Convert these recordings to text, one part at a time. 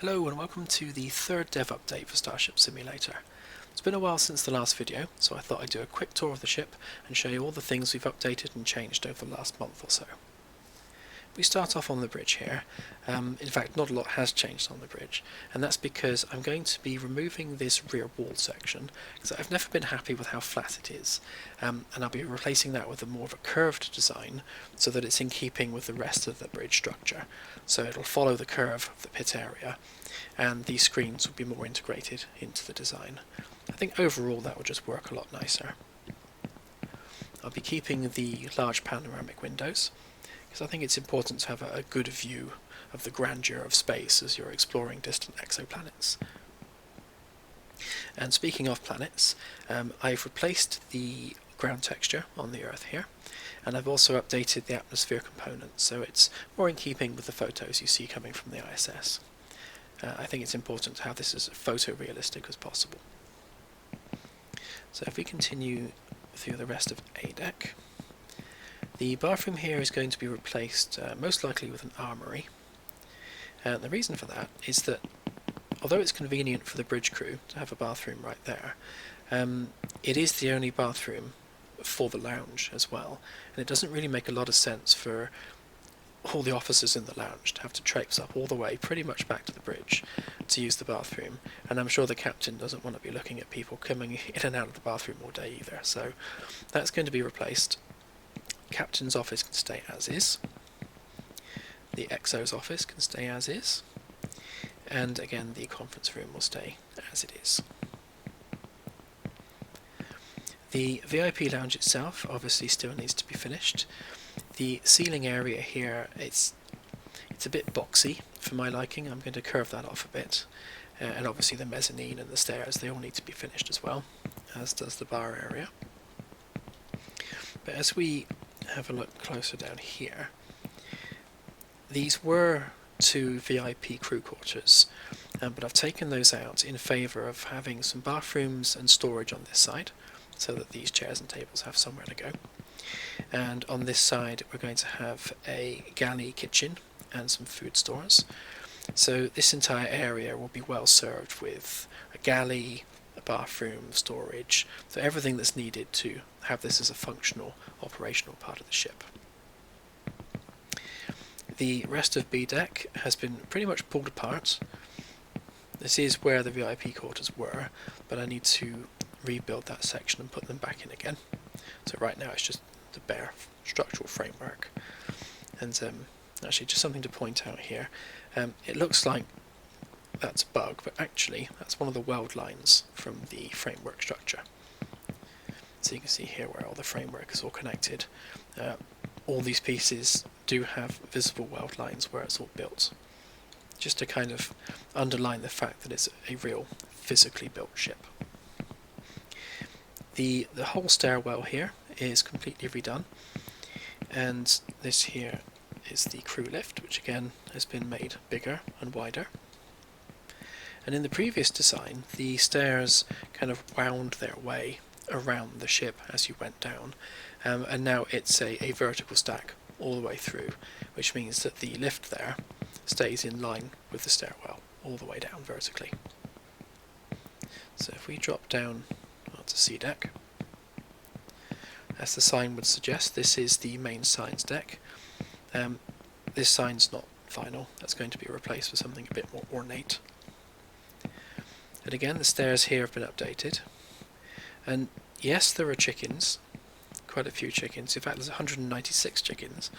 Hello and welcome to the third dev update for Starship Simulator. It's been a while since the last video, so I thought I'd do a quick tour of the ship and show you all the things we've updated and changed over the last month or so. We start off on the bridge here. In fact, not a lot has changed on the bridge, and that's because I'm going to be removing this rear wall section, because I've never been happy with how flat it is, and I'll be replacing that with a more of a curved design, so that it's in keeping with the rest of the bridge structure. So it'll follow the curve of the pit area, and these screens will be more integrated into the design. I think overall that will just work a lot nicer. I'll be keeping the large panoramic windows, because I think it's important to have a good view of the grandeur of space as you're exploring distant exoplanets. And speaking of planets, I've replaced the ground texture on the Earth here, and I've also updated the atmosphere component, so it's more in keeping with the photos you see coming from the ISS. I think it's important to have this as photorealistic as possible. So if we continue through the rest of A deck, the bathroom here is going to be replaced most likely with an armoury. The reason for that is that although it's convenient for the bridge crew to have a bathroom right there, it is the only bathroom for the lounge as well, and it doesn't really make a lot of sense for all the officers in the lounge to have to traipse up all the way pretty much back to the bridge to use the bathroom, and I'm sure the captain doesn't want to be looking at people coming in and out of the bathroom all day either, so that's going to be replaced. Captain's office can stay as is, the XO's office can stay as is, and again the conference room will stay as it is. The VIP lounge itself obviously still needs to be finished. The ceiling area here, it's a bit boxy for my liking. I'm going to curve that off a bit, and obviously the mezzanine and the stairs, they all need to be finished as well, as does the bar area. But as we have a look closer down here, these were two VIP crew quarters, but I've taken those out in favour of having some bathrooms and storage on this side, so that these chairs and tables have somewhere to go. And on this side we're going to have a galley kitchen and some food stores. So this entire area will be well served with a galley, a bathroom, storage, so everything that's needed to have this as a functional, operational part of the ship. The rest of B deck has been pretty much pulled apart. This is where the VIP quarters were, but I need to rebuild that section and put them back in again. So right now it's just the bare structural framework. And actually, just something to point out here, it looks like that's a bug, but actually that's one of the weld lines from the framework structure. So you can see here where all the framework is all connected. All these pieces do have visible weld lines where it's all built, just to kind of underline the fact that it's a real physically built ship. The whole stairwell here is completely redone, and this here is the crew lift, which again has been made bigger and wider. And in the previous design, the stairs kind of wound their way around the ship as you went down, and now it's a vertical stack all the way through, which means that the lift there stays in line with the stairwell all the way down vertically. So if we drop down onto C deck, as the sign would suggest, this is the main signs deck. This sign's not final, that's going to be replaced with something a bit more ornate. And again, the stairs here have been updated, and yes, there are chickens, quite a few chickens. In fact, there's 196 chickens,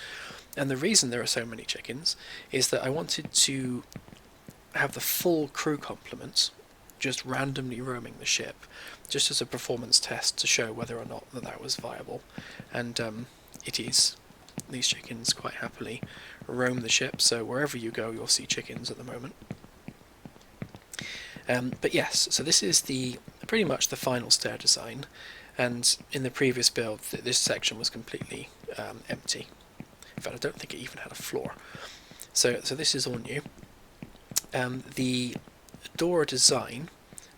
and the reason there are so many chickens is that I wanted to have the full crew complement just randomly roaming the ship, just as a performance test to show whether or not that was viable, and it is. These chickens quite happily roam the ship, so wherever you go you'll see chickens at the moment. But yes, so this is pretty much the final stair design, and in the previous build this section was completely empty. In fact, I don't think it even had a floor. So this is all new. The door design,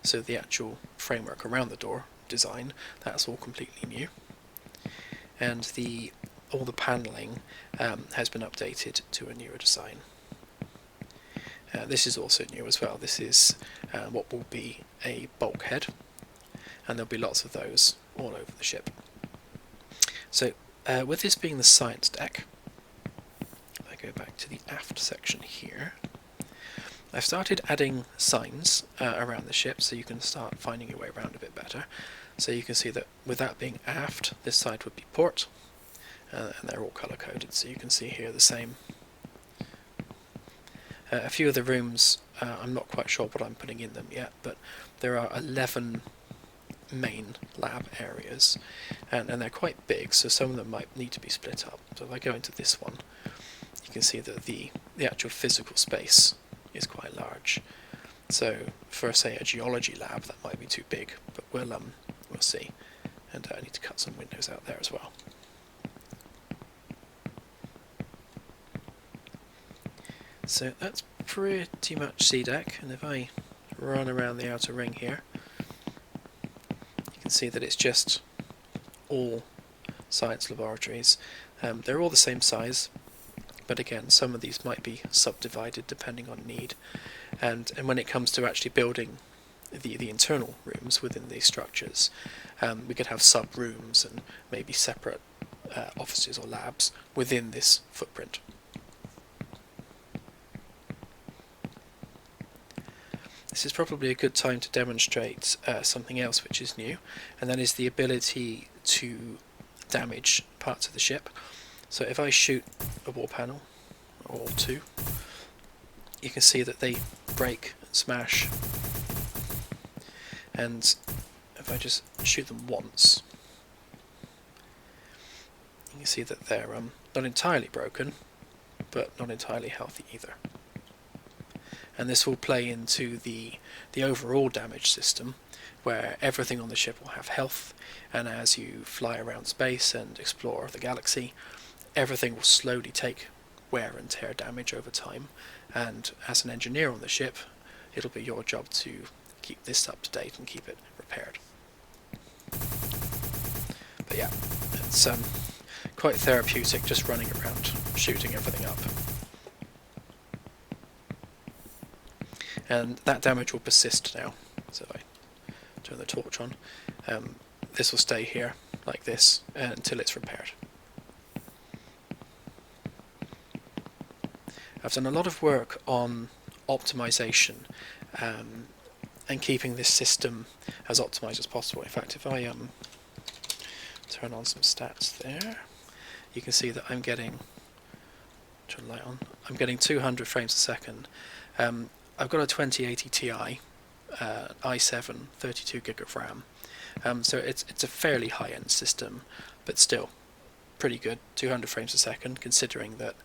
so the actual framework around the door design, that's all completely new. And all the panelling has been updated to a newer design. This is also new as well. This is what will be a bulkhead, and there'll be lots of those all over the ship. So with this being the science deck, if I go back to the aft section here, I've started adding signs around the ship so you can start finding your way around a bit better. So you can see that with that being aft, this side would be port, and they're all colour coded, so you can see here the same. A few of the rooms, I'm not quite sure what I'm putting in them yet, but there are 11 main lab areas, and they're quite big, so some of them might need to be split up. So if I go into this one, you can see that the actual physical space is quite large. So for, say, a geology lab, that might be too big, but we'll see. And I need to cut some windows out there as well. So that's pretty much C deck, and if I run around the outer ring here, you can see that it's just all science laboratories. They're all the same size, but again, some of these might be subdivided depending on need. And when it comes to actually building the internal rooms within these structures, we could have sub-rooms and maybe separate offices or labs within this footprint. This is probably a good time to demonstrate something else which is new, and that is the ability to damage parts of the ship. So if I shoot a wall panel, or two, you can see that they break and smash, and if I just shoot them once, you can see that they're not entirely broken, but not entirely healthy either. And this will play into the overall damage system, where everything on the ship will have health, and as you fly around space and explore the galaxy, everything will slowly take wear and tear damage over time, and as an engineer on the ship, it'll be your job to keep this up to date and keep it repaired. But yeah, it's quite therapeutic just running around shooting everything up. And that damage will persist now. So if I turn the torch on, this will stay here like this until it's repaired. I've done a lot of work on optimization and keeping this system as optimized as possible. In fact, if I turn on some stats there, you can see that I'm getting, turn the light on, I'm getting 200 frames a second. I've got a 2080 Ti, i7, 32 gig of RAM, so it's a fairly high-end system, but still pretty good, 200 frames a second, considering that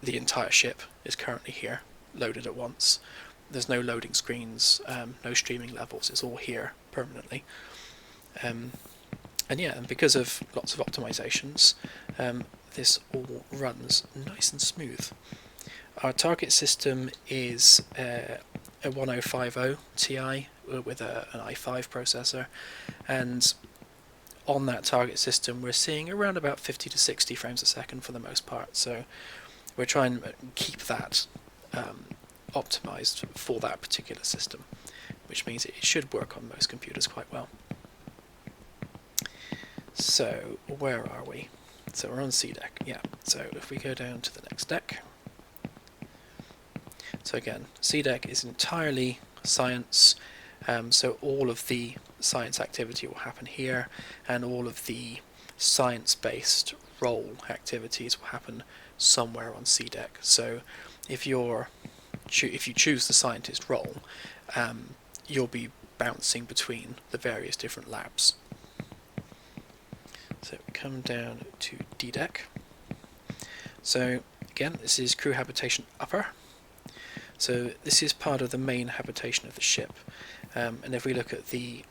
the entire ship is currently here, loaded at once. There's no loading screens, no streaming levels, it's all here permanently. And yeah, and because of lots of optimizations, this all runs nice and smooth. Our target system is a 1050 Ti with an i5 processor, and on that target system we're seeing around about 50 to 60 frames a second for the most part, so we're trying to keep that optimized for that particular system, which means it should work on most computers quite well. So where are we? So we're on C deck, yeah. So if we go down to the next deck, so again, C deck is entirely science, so all of the science activity will happen here, and all of the science-based role activities will happen somewhere on C deck. So if you choose the scientist role, you'll be bouncing between the various different labs. So come down to D deck. So again, this is crew habitation upper. So this is part of the main habitation of the ship, and if we look at the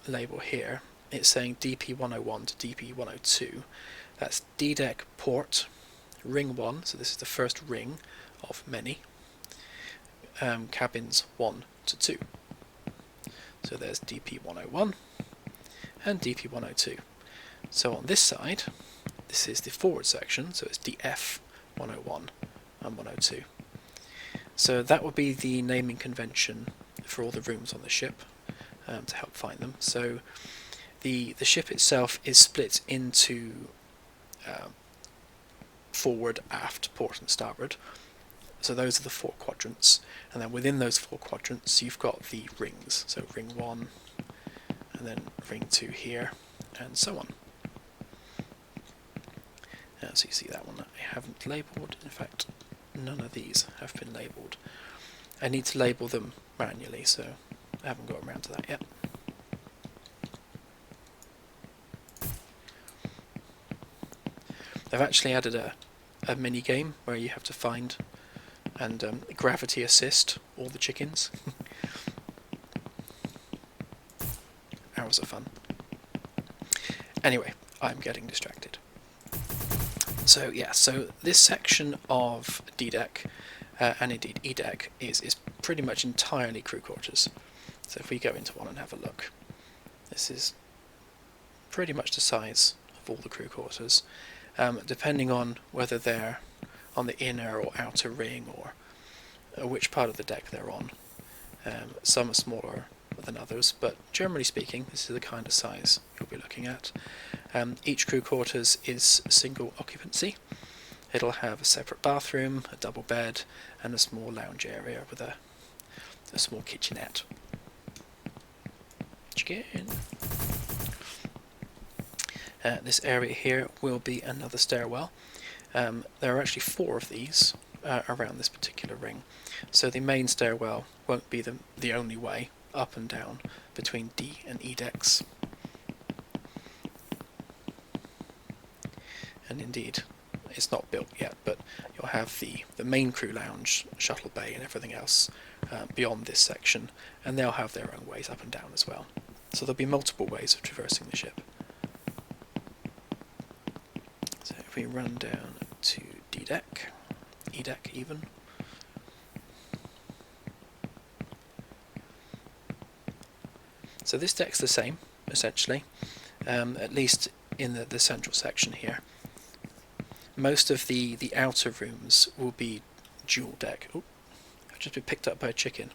label here, it's saying DP101 to DP102. That's D deck port, ring 1, so this is the first ring of many, cabins 1 to 2. So there's DP101 and DP102. So on this side, this is the forward section, so it's DF101 and 102. So that would be the naming convention for all the rooms on the ship, to help find them. So the ship itself is split into forward, aft, port and starboard. So those are the 4 quadrants, and then within those 4 quadrants you've got the rings. So ring 1, and then ring 2 here, and so on. So you see that one I haven't labelled. In fact, none of these have been labelled. I need to label them manually, so I haven't got around to that yet. I've actually added a mini game where you have to find and gravity assist all the chickens. Hours of fun. Anyway, I'm getting distracted. So yeah, so this section of D-Deck, and indeed E-Deck, is pretty much entirely crew quarters. So if we go into one and have a look, this is pretty much the size of all the crew quarters, depending on whether they're on the inner or outer ring, or which part of the deck they're on. Some are smaller than others, but generally speaking, this is the kind of size you'll be looking at. Each crew quarters is single occupancy. It'll have a separate bathroom, a double bed, and a small lounge area with a small kitchenette. Chicken. This area here will be another stairwell. There are actually 4 of these around this particular ring, so the main stairwell won't be the only way up and down between D and E decks. And indeed, it's not built yet, but you'll have the main crew lounge, shuttle bay and everything else beyond this section, and they'll have their own ways up and down as well. So there'll be multiple ways of traversing the ship. So if we run down to D-Deck, E-Deck even, so this deck's the same, essentially, at least in the central section here. Most of the outer rooms will be dual deck. Oh, I've just been picked up by a chicken.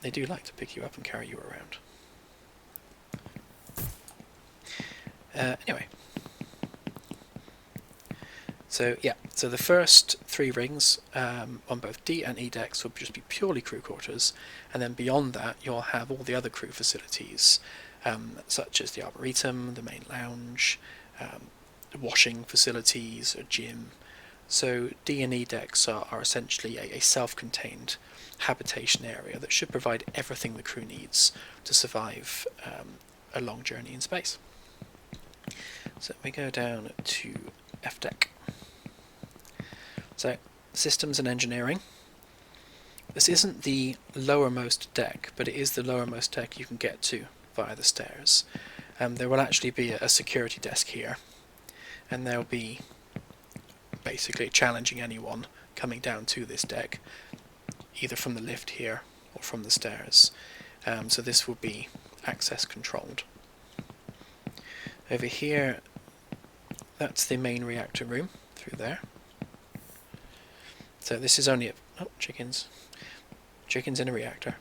They do like to pick you up and carry you around. Anyway. So yeah, so the first 3 rings on both D and E decks will just be purely crew quarters, and then beyond that you'll have all the other crew facilities, such as the arboretum, the main lounge, washing facilities, a gym. So D and E decks are essentially a self-contained habitation area that should provide everything the crew needs to survive a long journey in space. So we go down to F deck. So systems and engineering. This isn't the lowermost deck, but it is the lowermost deck you can get to via the stairs. There will actually be a security desk here, and they'll be basically challenging anyone coming down to this deck, either from the lift here or from the stairs. So this will be access controlled. Over here, that's the main reactor room through there. So this is only chickens in a reactor.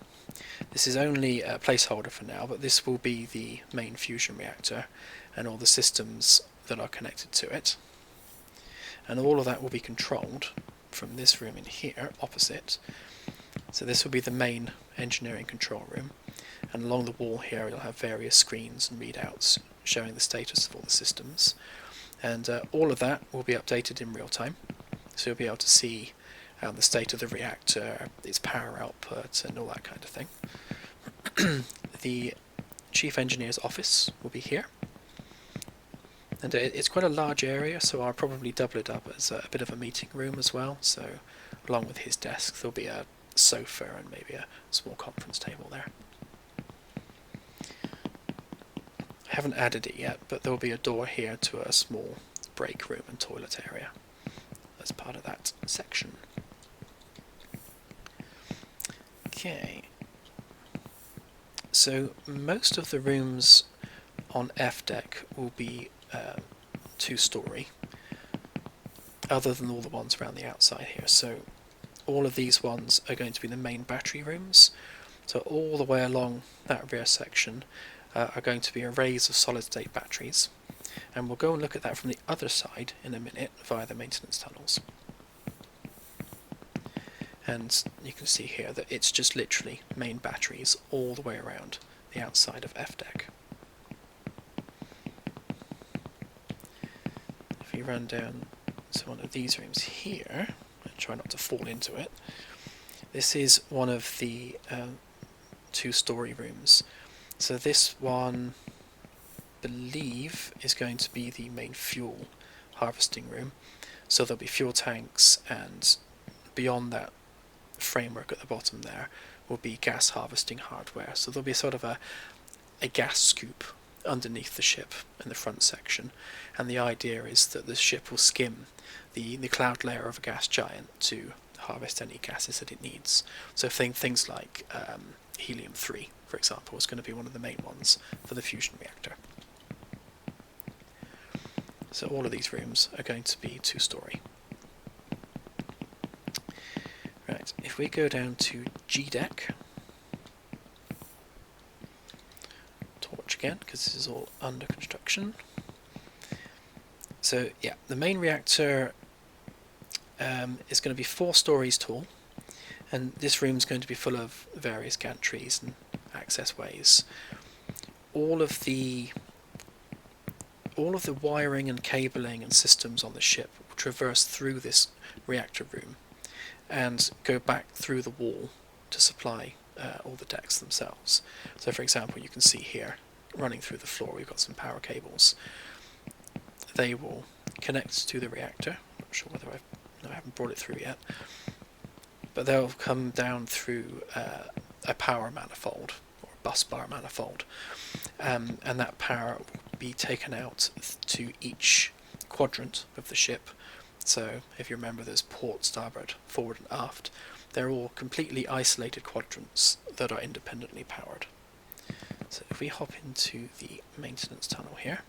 This is only a placeholder for now, but this will be the main fusion reactor and all the systems that are connected to it. And all of that will be controlled from this room in here, opposite. So this will be the main engineering control room, and along the wall here you'll have various screens and readouts showing the status of all the systems. And all of that will be updated in real time, so you'll be able to see the state of the reactor, its power output, and all that kind of thing. The chief engineer's office will be here, and it's quite a large area, so I'll probably double it up as a bit of a meeting room as well. So along with his desk there'll be a sofa and maybe a small conference table there. I haven't added it yet, but there will be a door here to a small break room and toilet area as part of that section. Okay, so most of the rooms on F deck will be 2-story, other than all the ones around the outside here. So all of these ones are going to be the main battery rooms. So all the way along that rear section are going to be arrays of solid-state batteries, and we'll go and look at that from the other side in a minute via the maintenance tunnels. And you can see here that it's just literally main batteries all the way around the outside of F-deck. If we run down to one of these rooms here, and try not to fall into it, this is one of the two-story rooms. So this one, I believe, is going to be the main fuel harvesting room. So there'll be fuel tanks, and beyond that framework at the bottom there will be gas harvesting hardware. So there'll be sort of a gas scoop underneath the ship in the front section, and the idea is that the ship will skim the cloud layer of a gas giant to harvest any gases that it needs. So things like helium-3, for example, is going to be one of the main ones for the fusion reactor. So all of these rooms are going to be two-story. Right, if we go down to G-deck, torch again, because this is all under construction. So yeah, the main reactor is going to be 4 stories tall, and this room is going to be full of various gantries and access ways. All of the wiring and cabling and systems on the ship will traverse through this reactor room and go back through the wall to supply all the decks themselves. So for example, you can see here, running through the floor, we've got some power cables. They will connect to the reactor. I'm not sure whether I haven't brought it through yet, but they'll come down through a power manifold, or a bus bar manifold, and that power will be taken out to each quadrant of the ship. So if you remember, there's port, starboard, forward and aft. They're all completely isolated quadrants that are independently powered. So if we hop into the maintenance tunnel here,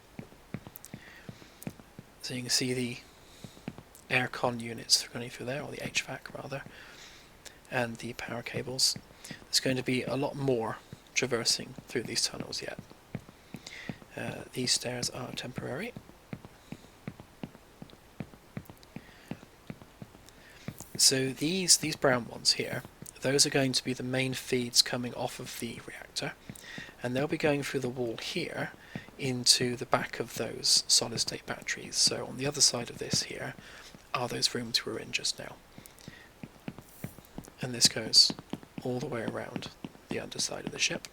so you can see the aircon units running through there, or the HVAC rather, and the power cables. There's going to be a lot more traversing through these tunnels yet. These stairs are temporary. So these brown ones here, those are going to be the main feeds coming off of the reactor, and they'll be going through the wall here into the back of those solid state batteries. So on the other side of this here are those rooms we were in just now, and this goes all the way around the underside of the ship.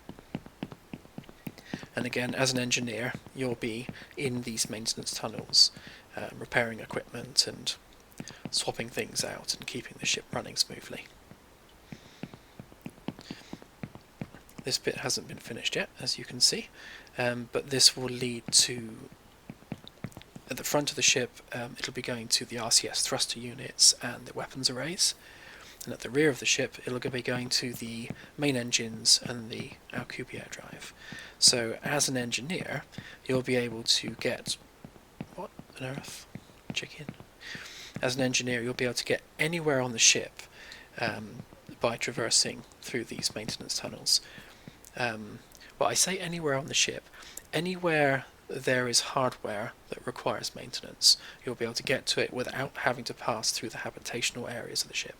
And again, as an engineer, you'll be in these maintenance tunnels, repairing equipment and swapping things out and keeping the ship running smoothly. This bit hasn't been finished yet, as you can see, but this will lead to, at the front of the ship, it'll be going to the RCS thruster units and the weapons arrays, and at the rear of the ship it'll be going to the main engines and the Alcubierre drive. So as an engineer, you'll be able to get, what on earth? Chicken? As an engineer, you'll be able to get anywhere on the ship by traversing through these maintenance tunnels. Well, I say anywhere on the ship. Anywhere there is hardware that requires maintenance, you'll be able to get to it without having to pass through the habitational areas of the ship.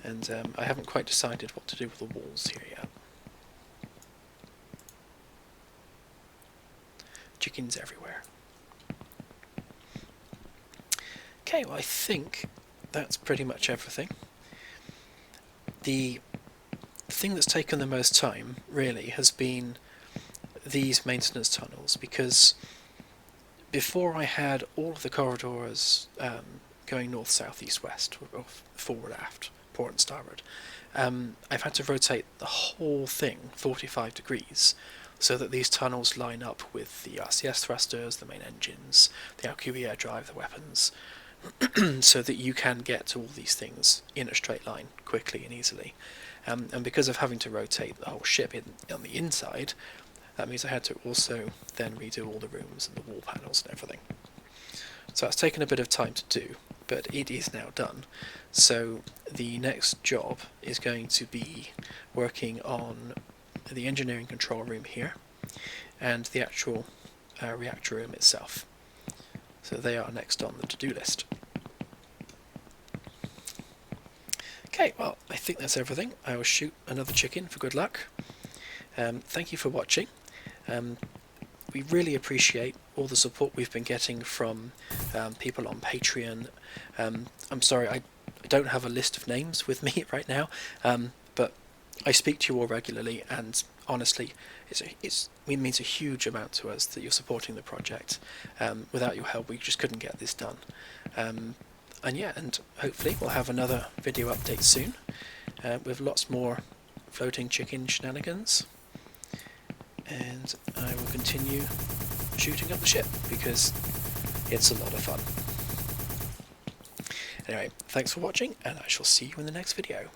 And I haven't quite decided what to do with the walls here yet. Chickens everywhere. Okay, well I think that's pretty much everything. The thing that's taken the most time, really, has been these maintenance tunnels, because before I had all of the corridors going north, south, east, west, or forward, aft, port and starboard, I've had to rotate the whole thing 45 degrees so that these tunnels line up with the RCS thrusters, the main engines, the Alcubierre drive, the weapons, so that you can get to all these things in a straight line quickly and easily. And because of having to rotate the whole ship on the inside, that means I had to also then redo all the rooms and the wall panels and everything. So that's taken a bit of time to do, but it is now done. So the next job is going to be working on the engineering control room here and the actual reactor room itself. So they are next on the to-do list. Okay, well, I think that's everything. I will shoot another chicken for good luck. Thank you for watching. We really appreciate all the support we've been getting from people on Patreon. I'm sorry, I don't have a list of names with me right now, but I speak to you all regularly, and honestly, it means a huge amount to us that you're supporting the project. Without your help, we just couldn't get this done. And yeah, and hopefully we'll have another video update soon with lots more floating chicken shenanigans. And I will continue shooting up the ship because it's a lot of fun. Anyway, thanks for watching, and I shall see you in the next video.